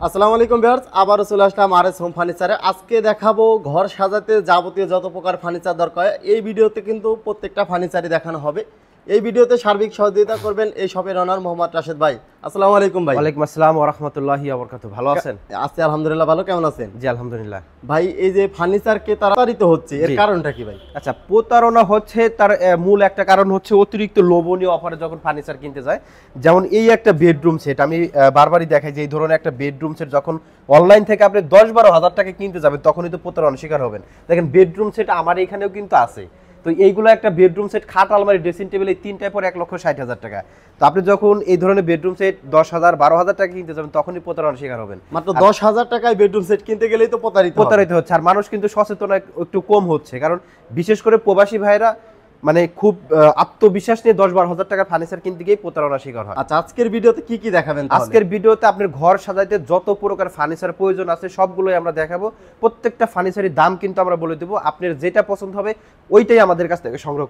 আসসালামু আলাইকুম ভিউয়ার্স, আবারও চলে আসলাম আরএস হোম ফার্নিচারে। আজকে দেখাবো ঘর সাজাতে যাবতীয় যত প্রকার ফার্নিচার দরকার হয়। এই ভিডিওতে কিন্তু প্রত্যেকটা ফার্নিচারই দেখানো হবে। এই ভিডিওতে সার্বিক সহযোগিতা করবেন এই শপের ওনার মোহাম্মদ রাশেদ ভাই। আসসালামু আলাইকুম ভাই। ওয়ালাইকুম আসসালাম ওয়া রাহমাতুল্লাহি ওয়া বারাকাতুহু। ভালো আছেন? আছি আলহামদুলিল্লাহ, ভালো। কেমন আছেন? জি আলহামদুলিল্লাহ। ভাই, এই যে ফার্নিচারকে তাড়াতাড়িত হচ্ছে, এর কারণটা কি ভাই? আচ্ছা, প্রতারণা হচ্ছে তার মূল একটা কারণ হচ্ছে অতিরিক্ত লোভনীয় অফারে যখন ফার্নিচার কিনতে যায়। যেমন এই একটা বেডরুম সেট আমি বারবারই দেখাই যে এই ধরনের একটা বেডরুম সেট যখন অনলাইন থেকে আপনি 10-12 হাজার টাকা কিনতে যাবেন তখনই তো প্রতারণার শিকার হবেন। দেখেন বেডরুম সেট আমার এখানেও কিন্তু আছে। তো এইগুলো একটা বেডরুম সেট, খাট, আলমারি, ড্রেসিং টেবিল, এই তিনটায় পরে 1,60,000 টাকা। তো আপনি যখন এই ধরনের বেডরুম সেট 10,000-12,000 টাকা কিনতে যাবেন তখনই প্রতারণার শিকার হবেন। মাত্র 10,000 টাকায় বেডরুম সেট কিনতে গেলেই তো প্রতারিত হচ্ছে। আর মানুষ কিন্তু সচেতন একটু কম হচ্ছে, কারণ বিশেষ করে প্রবাসী ভাইরা মানে খুব আত্মবিশ্বাস নিয়ে 10-12 হাজার টাকার ফার্নিচার কিনতে গিয়ে প্রতারণার শিকার হয়। আচ্ছা, আজকের ভিডিওতে কি কি দেখাবেন? আজকের ভিডিওতে আপনার ঘর সাজাইতে যত প্রকার ফার্নিচার প্রয়োজন আছে সবগুলোই আমরা দেখাবো। প্রত্যেকটা ফার্নিচারের দাম কিন্তু আমরা বলে দেবো, আপনার যেটা পছন্দ হবে ওইটাই আমাদের কাছ থেকে সংগ্রহ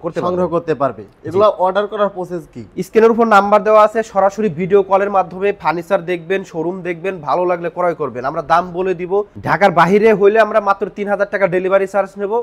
করতে পারবে। এগুলো অর্ডার করার প্রসেস কি? স্ক্রিনের উপর নাম্বার দেওয়া আছে, সরাসরি ভিডিও কলের মাধ্যমে ফার্নিচার দেখবেন, শোরুম দেখবেন, ভালো লাগলে ক্রয় করবেন। আমরা দাম বলে দিব। ঢাকার বাইরে হইলে আমরা মাত্র 3,000 টাকা ডেলিভারি চার্জ নেব।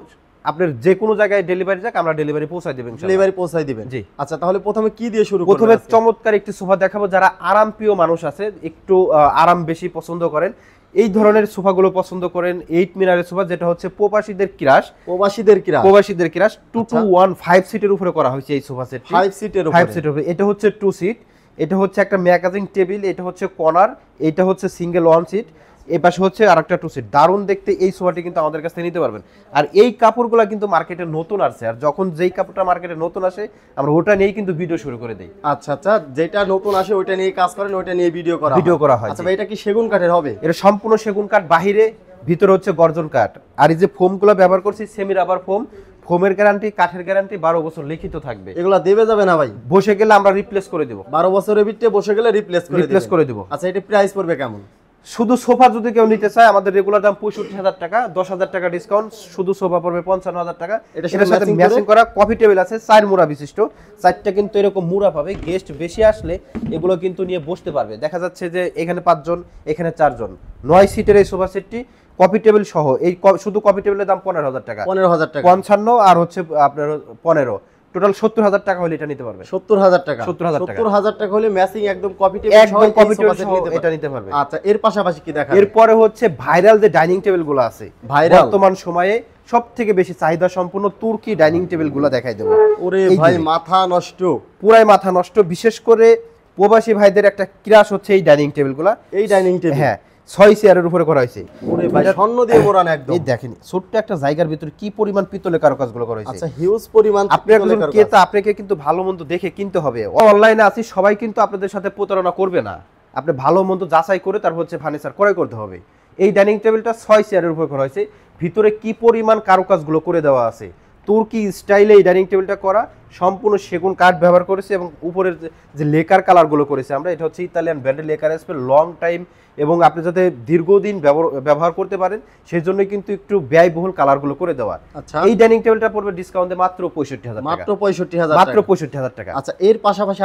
আপনার যে কোনো জায়গায় ডেলিভারি যাক আমরা ডেলিভারি পৌঁছাই দিবেন। জি। আচ্ছা, তাহলে প্রথমে কি দিয়ে শুরু করব? প্রথমে চমৎকার একটি সোফা দেখাবো। যারা আরাম প্রিয় মানুষ আছে, একটু আরাম বেশি পছন্দ করেন, এই ধরনের সোফাগুলো পছন্দ করেন। 8 মিনারের সোফা, যেটা হচ্ছে প্রবাসীদের কিরাস 2215 সিটের উপরে করা হয়েছে এই সোফা সেট। 5 সিটের উপরে। এটা হচ্ছে 2 সিট, এটা হচ্ছে একটা ম্যাগাজিন টেবিল, এটা হচ্ছে কর্নার, এটা হচ্ছে সিঙ্গেল 1 সিট, এই পাশে হচ্ছে আরেকটা 2 সিট। দারুণ দেখতে এই সোফাটি কিন্তু আমাদের কাছ থেকে নিতে পারবেন। আর এই কাপড়গুলো কিন্তু মার্কেটে নতুন আসছে, আর যখন যেই কাপড়টা মার্কেটে নতুন আসে আমরা ওটা নিয়েই কিন্তু ভিডিও শুরু করে দেই। আচ্ছা, যেটা নতুন আসে ওইটা নিয়ে কাজ করেন, ওইটা নিয়ে ভিডিও করা হয়। আচ্ছা ভাই, এটা কি সেগুন কাঠের হবে? এটা সম্পূর্ণ সেগুন কাঠ, বাহিরে, ভিতরে হচ্ছে গর্জন কাঠ। আর এই যে ফোমগুলো ব্যবহার করছি সেমি রাবার ফোম। ফোমের গ্যারান্টি, কাঠের গ্যারান্টি 12 বছর লিখিত থাকবে। এগুলা দেবে যাবে না ভাই? বসে গেলে আমরা রিপ্লেস করে দেব। 12 বছরের ভিতরে বসে গেলে রিপ্লেস করে দেব। আচ্ছা, এটা প্রাইস পড়বে কেমন? শুধু সোফা যদি কেউ নিতে চায়, আমাদের রেগুলার দাম 65,000 টাকা, 10,000 টাকা ডিসকাউন্ট, শুধু সোফা পড়বে 55,000 টাকা। এটার সাথে ম্যাচিং করা কফি টেবিল আছে 4 মুড়া বিশিষ্ট। 4টা কিন্তু এরকম মুড়া পাবে। গেস্ট বেশি আসলে এগুলো কিন্তু নিয়ে বসতে পারবে। দেখা যাচ্ছে যে এখানে 5 জন, এখানে 4 জন। 9 সিটের এই সোফা সেটটি কফি টেবিল সহ, এই শুধু কফি টেবিলের দাম 15,000 টাকা। 55 আর হচ্ছে আপনার 15, টোটাল 70,000 টাকা হলে এটা নিতে পারবে। 70,000 টাকা হলে ম্যাচিং একদম কফি টেবিল সহ এটা নিতে পারবে। আচ্ছা, এর পাশাপাশি কি দেখাবেন? এরপরে হচ্ছে ভাইরাল যে ডাইনিং টেবিল গুলো আছে, বর্তমান সময়ে সবথেকে বেশি চাহিদা সম্পন্ন তুর্কি ডাইনিং টেবিল গুলো দেখাই দেবো। ওরে ভাই, মাথা নষ্ট, পুরাই মাথা নষ্ট। বিশেষ করে প্রবাসী ভাইদের একটা ক্রাশ হচ্ছে এই ডাইনিং টেবিল গুলা। এই ডাইনিং টেবিল, হ্যাঁ, 6 চেয়ারের উপরে করা হয়েছে। ওরে ভাই, স্বর্ণ দিয়ে মোড়ানো একদম। এই দেখেন ছোট্ট একটা জায়গার ভিতরে কি পরিমাণ পিতলের কারুকাজগুলো করা হয়েছে। আচ্ছা, হিউজ পরিমাণ। আপনি একজন ক্রেতা, আপনাকে কিন্তু ভালো মন্দ দেখে কিনতে হবে। অনলাইনে আছি, সবাই কিন্তু আপনাদের সাথে প্রতারণা করবে না। আপনি ভালো মন্দ যাচাই করে তারপর হচ্ছে ফার্নিচার ক্রয় করতে হবে। এই ডাইনিং টেবিলটা 6 চেয়ারের উপর করা হয়েছে। ভিতরে কি পরিমাণ কারুকাজগুলো করে দেওয়া আছে। তুর্কি স্টাইলে এই ডাইনিং টেবিলটা করা, সম্পূর্ণ সেগুন কাঠ ব্যবহার করেছে এবং উপরের যে লেকার কালারগুলো করেছে আমরা, এটা হচ্ছে ইতালিয়ান ব্র্যান্ডের লেকার আসবে, লং টাইম, এবং আপনি যাতে দীর্ঘদিন ব্যবহার করতে পারেন সেই জন্য কিন্তু একটু ব্যয়বহুল কালারগুলো করে দেওয়া। আচ্ছা, এই ডাইনিং টেবিলটা পড়বে ডিসকাউন্টে মাত্র 65,000 টাকা। মাত্র 65,000 টাকা। আচ্ছা, এর পাশাপাশি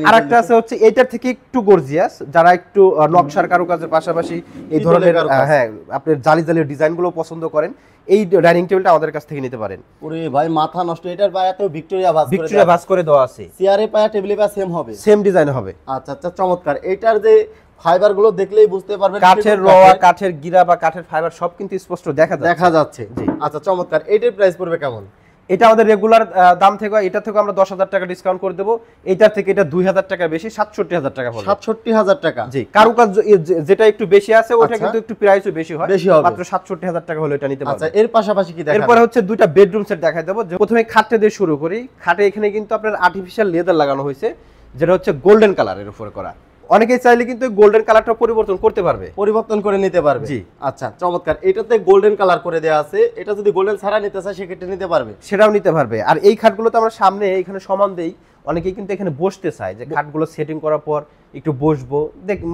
আরেকটা আছে হচ্ছে এটার থেকে একটু গর্জিয়াস, যারা একটু নকশার কারুকাজের পাশাপাশি এই ধরনের হ্যাঁ আপনার জালি ডিজাইনগুলো পছন্দ করেন, এই ডাইনিং টেবিলটা আমাদের কাছ থেকে নিতে পারেন। ওরে ভাই, মাথা নষ্ট। এটার পায়াতে ভিক্টোরিয়া ভাঁজ করে দেওয়া আছে। চেয়ারে পায়া, টেবিলে পায়া সেম হবে, সেম ডিজাইন হবে। আচ্ছা, চমৎকার। এটার যে ফাইবার গুলো দেখলেই বুঝতে পারবেন কাঠের রোয়া, কাঠের গিরা বা কাঠের ফাইবার সব কিন্তু স্পষ্ট দেখা যাচ্ছে। জি। আচ্ছা, চমৎকার। এটার প্রাইস পড়বে কেমন? এটা আমাদের রেগুলার দাম থেকে, এটা থেকে আমরা 10,000 টাকা ডিসকাউন্ট করে দেবো। এটার থেকে এটা 2,000 টাকা বেশি, 67,000 টাকা পড়বে। 67,000 টাকা। জি, কারুকাজ যেটা একটু বেশি আছে ওটা কিন্তু একটু প্রাইসও বেশি হয়, মাত্র 67,000 টাকা হলে এটা নিতে পারবেন। আচ্ছা, এর পাশাপাশি কি দেখাবেন? এরপর হচ্ছে দুইটা বেডরুম সেট দেখাই দেবো। প্রথমে খাটে দিয়ে শুরু করি। খাটে এখানে কিন্তু আপনার আর্টিফিশিয়াল লেদার লাগানো হয়েছে, যেটা হচ্ছে গোল্ডেন কালারের উপরে করা। অনেকেই চাইলে কিন্তু গোল্ডেন কালারটা পরিবর্তন করে নিতে পারবে। জি। আচ্ছা, চমৎকার। এটাতে গোল্ডেন কালার করে দেওয়া আছে। এটা যদি গোল্ডেন ছাড়া নিতে চায় সেক্ষেত্রে সেটাও নিতে পারবে। আর এই খাটগুলো তো আমরা সামনে এখানে সমান দেই, অনেকেই কিন্তু এখানে বসতে চায় যে খাটগুলো সেটিং করার পর একটু বসবো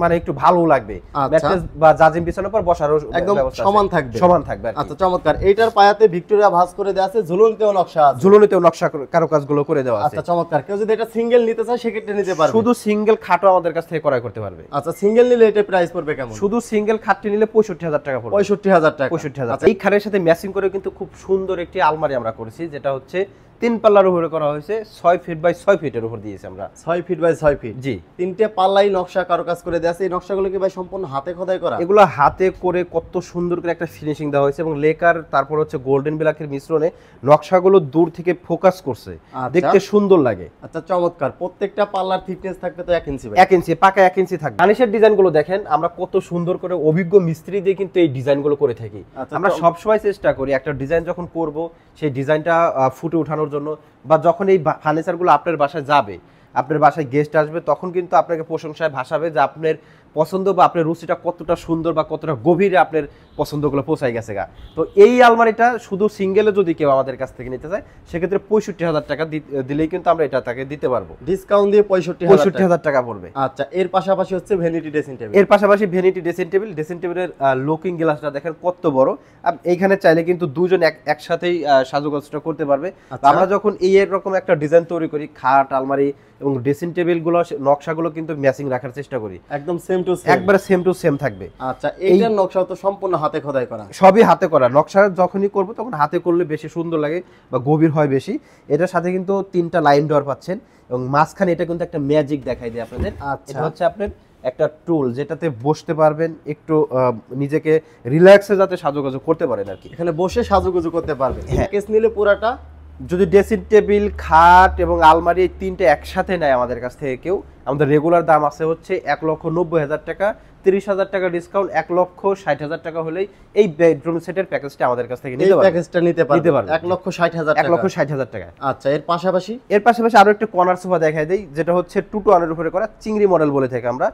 মানে একটু ভালো লাগবে, আচ্ছা। ম্যাট্রেস বা জাজিম বিছানার পর বসারও একদম ব্যবস্থা আছে। সমান থাকবে। সমান থাকবে আর কি। আচ্ছা চমৎকার। এইটার পায়াতে ভিক্টোরিয়া ভাঁজ করে দেওয়া আছে, ঝুলনতেও নকশা আছে। ঝুলনিতেও নকশা কারুকাজগুলো করে দেওয়া আছে। আচ্ছা চমৎকার। কেউ যদি এটা সিঙ্গেল নিতে চায় সেক্ষেত্রে নিতে পারবে। শুধু সিঙ্গেল খাটও আমাদের কাছ থেকে ক্রয় করতে পারবে। আচ্ছা সিঙ্গেল নিলে এটা প্রাইস পড়বে কেমন? শুধু সিঙ্গেল খাটটি নিলে 65,000 টাকা পড়বে। 65,000 টাকা। 65,000। এই খাটের সাথে ম্যাচিং করে কিন্তু খুব সুন্দর একটি আলমারি আমরা করেছি, যেটা হচ্ছে 3 পাল্লার উপরে করা হয়েছে, 6 ফিট বাই 6 ফিটের উপর দিয়েছি আমরা। 6 ফিট বাই 6 ফিট। জি। 3টে পাল্লাই নকশা কারুকাজ করে দেওয়া আছে। এই নকশাগুলো কি ভাই সম্পূর্ণ হাতে খোদাই করা? এগুলো হাতে করে কত সুন্দর করে একটা ফিনিশিং দেওয়া হয়েছে, এবং লেকার তারপর হচ্ছে গোল্ডেন ব্ল্যাকের মিশ্রণে নকশাগুলো দূর থেকে ফোকাস করছে, দেখতে সুন্দর লাগে। আচ্ছা চমৎকার। প্রত্যেকটা পাল্লার থিকনেস থাকবে তো 1 ইঞ্চি ভাই? 1 ইঞ্চি, পাকা 1 ইঞ্চি থাকবে। বানিশের ডিজাইনগুলো দেখেন, আমরা কত সুন্দর করে অভিজ্ঞ মিস্ত্রি দিয়ে কিন্তু এই ডিজাইনগুলো করে থাকি। আমরা সবসময় চেষ্টা করি একটা ডিজাইন যখন করব সেই ডিজাইনটা ফুটে ওঠানোর জন্য, বা যখন এই ফার্নিচারগুলো আপনার বাসায় যাবে, আপনার বাসায় গেস্ট আসবে, তখন কিন্তু আপনাকে প্রশংসায় ভাসাবে যে আপনার পছন্দ বা আপনার রুচিটা কতটা সুন্দর বা কতটা গভীরে আপনার পছন্দগুলো পৌঁছায় গেছে গা। তো এই আলমারিটা শুধু সিঙ্গেলে যদি কেউ আমাদের কাছ থেকে নিতে চায়, সেক্ষেত্রে 65,000 টাকা দিলেই কিন্তু আমরা এটা তাকে দিতে পারবো। ডিসকাউন্ট দিয়ে 65,000 টাকা পড়বে। আচ্ছা এর পাশাপাশি হচ্ছে ভ্যানিটি ড্রেসিং টেবিল। এর পাশাপাশি ভ্যানিটি ড্রেসিং টেবিল। ড্রেসিং টেবিলের লুকিং গ্লাসটা দেখেন কত বড়। এইখানে চাইলে কিন্তু দুজন একসাথেই সাজুগুজটা করতে পারবে। আমরা যখন এই এরকম একটা ডিজাইন তৈরি করি, খাট, আলমারি এবং ড্রেসিং টেবিলগুলো নকশাগুলো কিন্তু ম্যাচিং রাখার চেষ্টা করি, একদম সেম টু সেম, একবারে সেম টু সেম থাকবে। আচ্ছা এইটার নকশাও তো সম্পূর্ণ হাতে খোদাই করা? সবই হাতে করা। নকশা যখনই করব তখন হাতে করলে বেশি সুন্দর লাগে বা গভীর হয় বেশি। এটার সাথে কিন্তু 3টা লাইন ডোর পাচ্ছেন, এবং মাঝখানে এটা কিন্তু একটা ম্যাজিক দেখাই দেয় আপনাদের। এটা হচ্ছে আপনার একটা টুল, যেটাতে বসতে পারবেন, একটু নিজেকে রিল্যাক্সে যাতে সাজুগুজু করতে পারেন আর কি। এখানে বসে সাজুগুজু করতে পারবেন। প্যাকেজ নিলে পুরাটা, যদি ড্রেসিং টেবিল, খাট এবং আলমারি এই 3টে একসাথে নেয় আমাদের কাছ থেকে কেউ, আমাদের রেগুলার দাম আছে হচ্ছে 1,90,000 টাকা। 30,000 টাকা ডিসকাউন্ট 1,60,000 টাকা হলেই এই বেডরুম সেটের প্যাকেজটা আমাদের কাছ থেকে নিতে পারবেন। প্যাকেজটা নিতে পারবেন 1,60,000 টাকা। 1,60,000 টাকা। আচ্ছা এর পাশাপাশি আরো একটা কর্নার সোফা দেখাই দেই, যেটা হচ্ছে 2 to 1 এর উপরে করা, চিংড়ি মডেল বলে থাকে আমরা।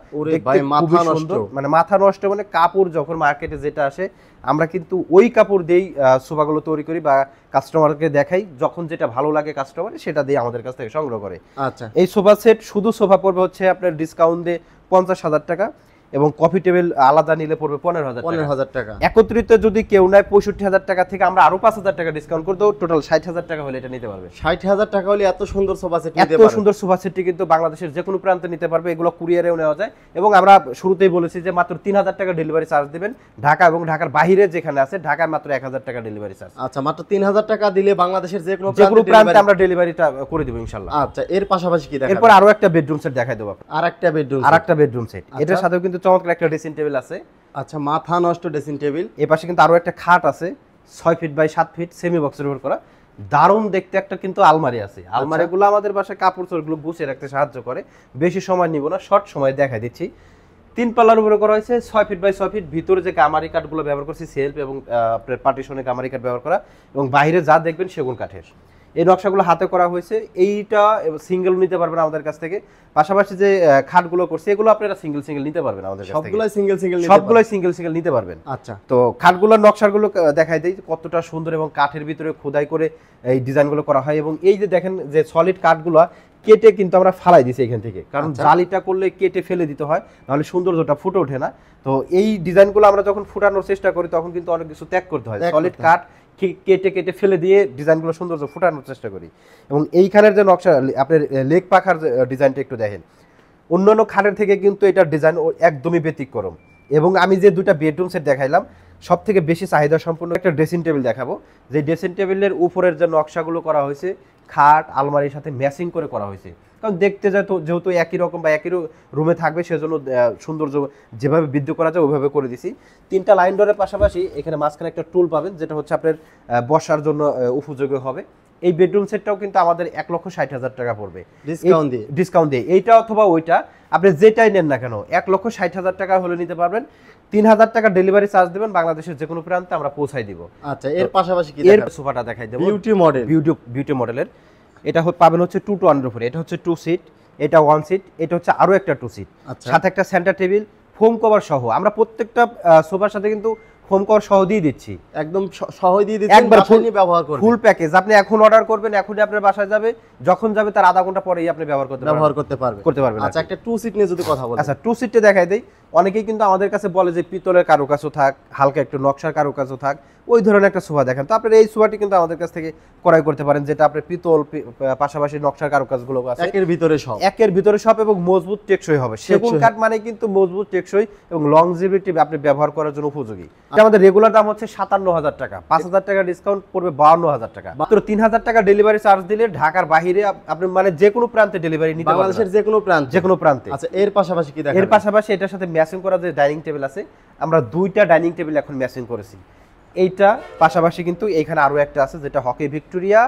ভাই মাথা নষ্ট, মানে মাথা নষ্ট, মানে কাপড় যখন মার্কেটে যেটা আসে আমরা কিন্তু ওই কাপড় দিয়েই সোফাগুলো তৈরি করি বা কাস্টমারকে দেখাই, যখন যেটা ভালো লাগে কাস্টমার সেটা দিয়ে আমাদের কাছ থেকে সংগ্রহ করে। আচ্ছা এই সোফা সেট শুধু সোফা পড়বে হচ্ছে আপনার ডিসকাউন্ট দিয়ে 50,000 টাকা, এবং কফি টেবিল আলাদা নিলে পড়বে 15,000 টাকা। একত্রিত যদি কেউ নেয় 65,000 টাকা থেকে আমরা আরো 5,000 টাকা ডিসকাউন্ট করে দেবো, টোটাল 60,000 টাকা হলে এটা নিতে পারবে। 60,000 টাকা হলে এত সুন্দর সোফা সেট নিতে পারবে। এত সুন্দর সোফা সেটটি কিন্তু বাংলাদেশের যে কোনো প্রান্তে নিতে পারবে। এগুলো কুরিয়ারেও নেওয়া যায়, এবং আমরা শুরুতেই বলেছি যে মাত্র 3,000 টাকা ডেলিভারি চার্জ দিবেন ঢাকা এবং ঢাকার বাইরে যেখানে আছে, ঢাকায় মাত্র 1,000 টাকা ডেলিভারি চার্জ। আচ্ছা মাত্র 3,000 টাকা দিলে বাংলাদেশের যে কোনো প্রান্তে আমরা ডেলিভারিটা করে দেব ইনশাআল্লাহ। আচ্ছা এর পাশাপাশি কি দেখাবো? এরপর আরো একটা বেডরুম সেট দেখাই দেব। আরেকটা বেডরুম সেট। এটার সাথেও কিন্তু চমৎকার একটা ড্রেসিং টেবিল আছে। আচ্ছা মাথা নষ্ট ড্রেসিং টেবিল। এই পাশে কিন্তু আরো একটা খাট আছে 6 ফিট বাই 7 ফিট সেমি বক্সের উপর করা, দারুণ দেখতে একটা কিন্তু আলমারি আছে। আলমারিগুলো আমাদের বাসায় কাপড় চোপড়গুলো গুছিয়ে রাখতে সাহায্য করে। বেশি সময় নিব না, শর্ট সময় দেখাই দিচ্ছি। 3 পাল্লার উপরে করা হয়েছে, 6 ফিট বাই 6 ফিট। ভিতরে যে কামারি কাঠগুলো ব্যবহার করছি সেলফ এবং আপনার পার্টিশনে কামারি কাঠ ব্যবহার করা, এবং বাইরে যা দেখবেন সেগুন কাঠের। এই নকশাগুলো হাতে করা হয়েছে। এইটা সিঙ্গেল নিতে পারবেন আমাদের কাছ থেকে। পাশাপাশি যে খাটগুলো করছে এগুলো আপনারা সিঙ্গেল নিতে পারবেন আমাদের কাছ থেকে। সবগুলাই সিঙ্গেল নিতে পারবেন। আচ্ছা তো খাটগুলোর নকশাগুলো দেখাই দেই কতটা সুন্দর, এবং কাঠের ভিতরে খোদাই করে এই ডিজাইনগুলো করা হয়। এবং এই যে দেখেন যে সলিড কাঠগুলো কেটে কিন্তু আমরা ফালাই দিছি এখান থেকে, কারণ জালিটা করলে কেটে ফেলে দিতে হয়, নাহলে সৌন্দর্যটা ফুটে ওঠে না। তো এই ডিজাইনগুলো আমরা যখন ফুটানোর চেষ্টা করি তখন কিন্তু অনেক কিছু ত্যাগ করতে হয়। সলিড কাঠ কেটে ফেলে দিয়ে ডিজাইনগুলো সৌন্দর্য ফুটানোর চেষ্টা করি। এবং এইখানের যে নকশা, আপনার লেগ পাখার ডিজাইনটা একটু দেখেন, অন্যান্য খাটের থেকে কিন্তু এটার ডিজাইন একদমই ব্যতিক্রম। এবং আমি যে 2টা বেডরুম সেট দেখাইলাম, সব থেকে বেশি চাহিদা সম্পন্ন একটা ড্রেসিং টেবিল দেখাবো, যে ড্রেসিং টেবিলের উপরের যে নকশাগুলো করা হয়েছে খাট আলমারির সাথে ম্যাচিং করে করা হয়েছে। কারণ দেখতে যেহেতু একই রকম বা একই রুমে থাকবে, সেজন্য সৌন্দর্য যেভাবে বৃদ্ধি করা যায় ওইভাবে করে দিছি। 3টা লাইন ডোরের পাশাপাশি এখানে মাঝখানে একটা টুল পাবেন, যেটা হচ্ছে আপনার বসার জন্য উপযোগী হবে। এই বেডরুম সেটটাও কিন্তু আমাদের 1,60,000 টাকা পড়বে ডিসকাউন্ট দিয়ে। এইটা অথবা ওইটা আপনি যেটাই নেন না কেন 1,60,000 টাকা হলে নিতে পারবেন। 3,000 টাকা ডেলিভারি চার্জ দিবেন, বাংলাদেশের যে কোনো প্রান্তে আমরা পৌঁছাই দিব। আচ্ছা এর পাশাপাশি কি এর সোফাটা দেখাই দেব, বিউটি মডেলের। এটা পাবেন হচ্ছে 2 to 1 এর উপরে। এটা হচ্ছে 2 সিট, এটা 1 সিট, এটা হচ্ছে আরো একটা 2 সিট, সাথে একটা সেন্টার টেবিল, ফোম কভার সহ। আমরা প্রত্যেকটা সোফার সাথে কিন্তু ফোম কভার সহ দিয়ে দিচ্ছি, একদম সহ দিয়ে দিচ্ছেন, একবার বাসায় নিয়ে ব্যবহার করবেন। Full package. আপনি এখন অর্ডার করবেন, এখনই আপনার বাসায় যাবে, যখন যাবে তার আধা ঘন্টা পরেই আপনি ব্যবহার করতে পারবেন। আচ্ছা, একটা টু সিট নিয়ে যদি কথা বলি। আচ্ছা, টু সিটে দেখাই দেই। অনেকেই কিন্তু আমাদের কাছে বলে যে পিতলের কারুকাজও থাক, হালকা একটু নকশার কারুকাজও থাক, ওই ধরনের একটা সোফা দেখেন। তো আপনারা এই সোফাটি কিন্তু আমাদের কাছ থেকে ক্রয় করতে পারেন, যেটা আপনার পিতল পাশাপাশি নকশার কারুকাজগুলো আছে একের ভিতরে সব এবং মজবুত টেকসই হবে। সেগুন কাঠ মানে কিন্তু মজবুত, টেকসই এবং লংজিভিটি আপনি ব্যবহার করার জন্য উপযোগী। আমাদের রেগুলার দাম হচ্ছে 57,000 টাকা, 5,000 টাকা ডিসকাউন্ট পড়বে 52,000 টাকা। মাত্র 3,000 টাকা ডেলিভারি চার্জ দিলে ঢাকার বাইরে আপনি মানে যে কোনো প্রান্তে ডেলিভারি নিতে পারবেন, বাংলাদেশের যে কোনো প্রান্তে। আচ্ছা, এর পাশাপাশি কি দেখাবেন? এর পাশাপাশি এটার সাথে ম্যাচিং করা যে ডাইনিং টেবিল আছে, আমরা 2টা ডাইনিং টেবিল এখন ম্যাচিং করেছি। এইটা পাশাপাশি কিন্তু এইখানে আরো একটা আছে, যেটা হকি ভিক্টোরিয়া।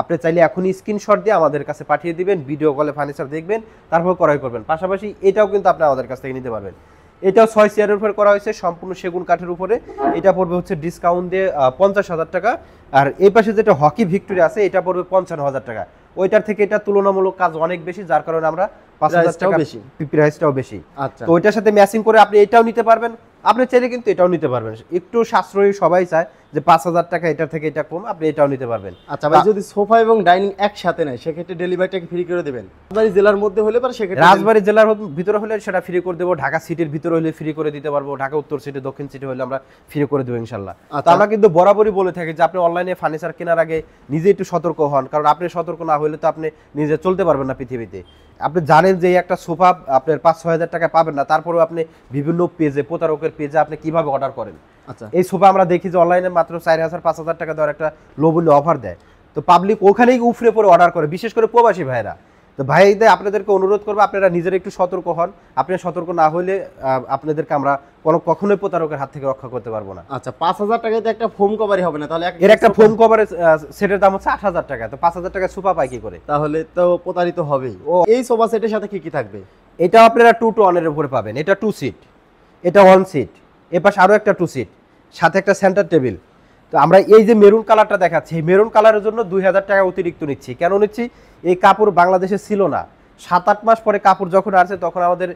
আপনি চাইলে এখনই স্ক্রিনশট দিয়ে আমাদের কাছে পাঠিয়ে দিবেন, ভিডিও কলে ফার্নিচার দেখবেন, তারপর ক্রয় করবেন। পাশাপাশি এটাও কিন্তু আপনি আমাদের কাছ থেকে নিতে পারবেন। এটাও 6 চেয়ারের উপরে করা হয়েছে, সম্পূর্ণ সেগুন কাঠের উপরে। এটা পড়বে হচ্ছে ডিসকাউন্ট দিয়ে 50,000 টাকা। আর এই পাশে যেটা হকি ভিক্টোরিয়া আছে, এটা পড়বে 55,000 টাকা। ওইটার থেকে এটা তুলনামূলক কাজ অনেক বেশি, যার কারণে আমরা 5,000 টাকা বেশি, প্রাইসটাও বেশি। আচ্ছা, তো ওইটার সাথে ম্যাচিং করে আপনি এটাও নিতে পারবেন, আপনি চাইলে কিন্তু এটাও নিতে পারবেন। একটু সাশ্রয়ী সবাই চায় যে 5,000 টাকা এটার থেকে এটা কম, আপনি এটাও নিতে পারবেন। আচ্ছা ভাই, যদি সোফা এবং ডাইনিং একসাথে নেয় সেক্ষেত্রে ডেলিভারিটা ফ্রি করে দেবেন? রাজবাড়ী জেলার মধ্যে হলে পরে সেক্ষেত্রে, রাজবাড়ী জেলার ভিতরে হলে সেটা ফ্রি করে দেবো, ঢাকা সিটির ভিতরে হলে ফ্রি করে দিতে পারবো, ঢাকা উত্তর সিটি, দক্ষিণ সিটি হলে আমরা ফ্রি করে দেবো ইনশাল্লাহ। তো আমরা কিন্তু বরাবরই বলে থাকি যে আপনি অনলাইনে ফার্নিচার কেনার আগে নিজে একটু সতর্ক হন, কারণ আপনি সতর্ক না হলে তো আপনি নিজে চলতে পারবেন না পৃথিবীতে। আপনি জানেন যে একটা সোফা আপনার 5-6 হাজার টাকা পাবেন না, তারপরেও আপনি বিভিন্ন পেজে, প্রতারকের পেজে আপনি কিভাবে অর্ডার করেন। আচ্ছা, এই সোফা আমরা দেখি যে অনলাইনে মাত্র 4,000-5,000 টাকা দেওয়ার একটা লোভনীয় অফার দেয়, তো পাবলিক ওখানেই উফরে পরে অর্ডার করে, বিশেষ করে প্রবাসী ভাইরা। তো ভাইদের আপনাদেরকে অনুরোধ করবো, আপনারা নিজেরা একটু সতর্ক হন। আপনি সতর্ক না হলে আপনাদেরকে আমরা কখনোই প্রতারকের হাত থেকে রক্ষা করতে পারবো না। আচ্ছা, 5,000 টাকাতে একটা ফোম কভারই হবে না, তাহলে এর একটা ফোম কভারের সেটের দাম হচ্ছে 8,000 টাকা। তো 5,000 টাকা সোফা পাই কি করে? তাহলে তো প্রতারিত হবেই। এই সোফা সেটের সাথে কি কি থাকবে? এটা আপনারা 2 to 1 এর উপরে পাবেন। এটা 2 সিট, এটা 1 সিট, এ পাশে আরো একটা 2 সিট, সাথে একটা সেন্টার টেবিল। তো আমরা এই যে মেরুন কালারটা দেখাচ্ছি, এই মেরুন কালারের জন্য 2,000 টাকা অতিরিক্ত নিচ্ছি। কেন নিচ্ছি? এই কাপড় বাংলাদেশে ছিল না, 7-8 মাস পরে কাপড় যখন আসছে তখন আমাদের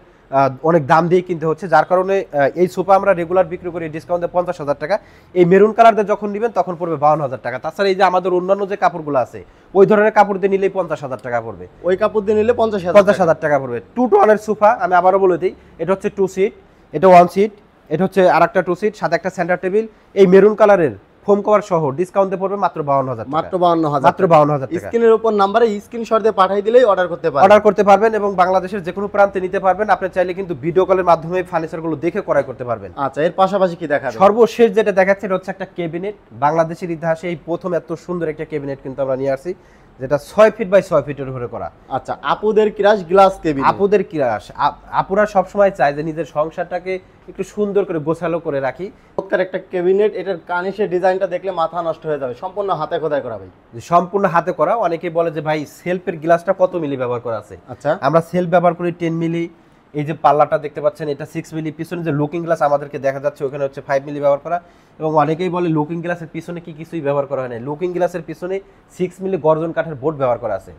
অনেক দাম দিয়ে কিনতে হচ্ছে, যার কারণে এই সোফা আমরা রেগুলার বিক্রি করি ডিসকাউন্টে 50,000 টাকা। এই মেরুন কালারটা যখন নেবেন তখন পড়বে 52,000 টাকা। তাছাড়া এই যে আমাদের অন্যান্য যে কাপড়গুলো আছে, ওই ধরনের কাপড় দিয়ে নিলেই 50,000 টাকা পড়বে। ওই কাপড় দিয়ে নিলে 50,000 টাকা পড়বে। 2 to 1 এর সোফা, আমি আবারও বলে দিই, এটা হচ্ছে 2 সিট, এটা 1 সিট, এটা হচ্ছে আরেকটা 2 সিট, সাথে একটা সেন্টার টেবিল। এই মেরুন কালারের ফোম কভার সহ ডিসকাউন্টে পড়বে মাত্র 52,000 টাকা। মাত্র 52,000 টাকা। স্ক্রিনের উপর নম্বরে স্ক্রিনশট দিয়ে পাঠিয়ে দিলেই অর্ডার করতে পারবেন এবং বাংলাদেশের যে কোনো প্রান্তে নিতে পারবেন। আপনি চাইলে কিন্তু ভিডিও কলের মাধ্যমে ফার্নিচারগুলো দেখে ক্রয় করতে পারবেন। আচ্ছা, এর পাশাপাশি কি দেখাবেন? সর্বশেষ যেটা দেখাচ্ছে এটা হচ্ছে একটা ক্যাবিনেট। বাংলাদেশের ইতিহাসে এই প্রথম এত সুন্দর একটা ক্যাবিনেট কিন্তু আমরা নিয়ে আসছি, যেটা 6 ফিট বাই 6 ফিটের উপরে করা। আচ্ছা, আপুদের ক্রাশ গ্লাস কেবিনেট। আপুদের ক্রাশ, আপুরা সবসময় চায় যে নিজের সংসারটাকে একটু সুন্দর করে গোছালো করে রাখি। চমৎকার একটা ক্যাবিনেট। এটার কানিশের ডিজাইনটা দেখলে মাথা নষ্ট হয়ে যাবে, সম্পূর্ণ হাতে খোদাই করা ভাই। সম্পূর্ণ হাতে করা। অনেকেই বলে যে ভাই সেলফের গ্লাসটা কত মিলি ব্যবহার করা আছে? আচ্ছা, আমরা সেলফ ব্যবহার করি 10 মিলি। এই যে পাল্লাটা দেখতে পাচ্ছেন, এটা 6 মিলি। পিছনে যে লুকিং গ্লাস আমাদেরকে দেখা যাচ্ছে, ওখানে হচ্ছে 5 মিলি ব্যবহার করা। এবং অনেকেই বলে লুকিং গ্লাসের পিছনে কি কিছুই ব্যবহার করা হয় না। লুকিং গ্লাসের পিছনে 6 মিলি গর্জন কাঠের বোর্ড ব্যবহার করা আছে।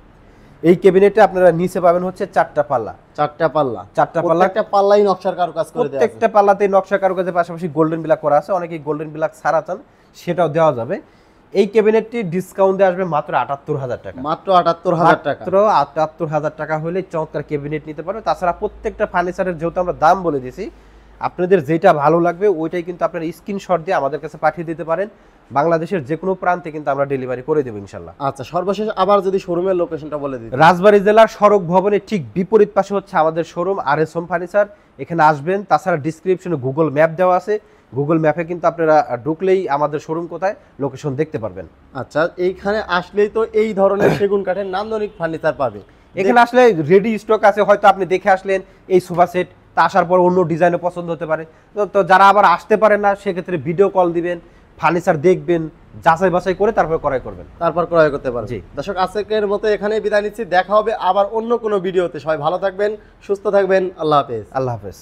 এই ক্যাবিনেটে আপনারা নিচে পাবেন হচ্ছে 4টা পাল্লা, 4টা পাল্লা, একটা পাল্লাই নকশার কারুকাজ করে দেওয়া আছে। প্রত্যেকটা পাল্লাতে নকশা কারুকাজের পাশাপাশি গোল্ডেন ব্ল্যাক করা আছে। অনেকেই গোল্ডেন ব্ল্যাক ছাড়া চান, সেটাও দেওয়া যাবে। এই ক্যাবিনেটটি ডিসকাউন্টে আসবে মাত্র 78,000 টাকা। মাত্র 78,000 টাকা। মাত্র 78,000 টাকা হলে চমৎকার ক্যাবিনেট নিতে পারবে। তাছাড়া প্রত্যেকটা ফার্নিচারের যেহেতু আমরা দাম বলে দিয়েছি, আপনাদের যেটা ভালো লাগবে ওইটাই কিন্তু আপনারা স্ক্রিনশট দিয়ে আমাদের কাছে পাঠিয়ে দিতে পারেন। বাংলাদেশের যে কোনো প্রান্তে কিন্তু আমরা ডেলিভারি করে দেবো ইনশাল্লাহ। আচ্ছা, সর্বশেষ আবার যদি শোরুমের লোকেশনটা বলে দিই। রাজবাড়ী জেলার সড়ক ভবনের ঠিক বিপরীত পাশে হচ্ছে আমাদের শোরুম RS হোম ফার্নিচার। এখানে আসবেন। তাছাড়া ডিসক্রিপশনে গুগল ম্যাপ দেওয়া আছে, গুগল ম্যাপে কিন্তু আপনারা ঢুকলেই আমাদের শোরুম কোথায় লোকেশন দেখতে পারবেন। আচ্ছা, এইখানে আসলেই তো এই ধরনের সেগুন কাঠের নান্দনিক ফার্নিচার পাবে। এখানে আসলে রেডি স্টক আছে, হয়তো আপনি দেখে আসলেন এই সোফা সেট, তা আসার পর অন্য ডিজাইনও পছন্দ হতে পারে। তো যারা আবার আসতে পারেন না, সেক্ষেত্রে ভিডিও কল দিবেন, ফার্নিচার দেখবেন, যাচাই বাছাই করে তারপর ক্রয় করবেন, তারপর ক্রয় করতে পারবেন। জি দর্শক, আজকের মতো এখানেই বিদায় নিচ্ছি। দেখা হবে আবার অন্য কোনো ভিডিওতে। সবাই ভালো থাকবেন, সুস্থ থাকবেন। আল্লাহ হাফেজ। আল্লাহ হাফেজ।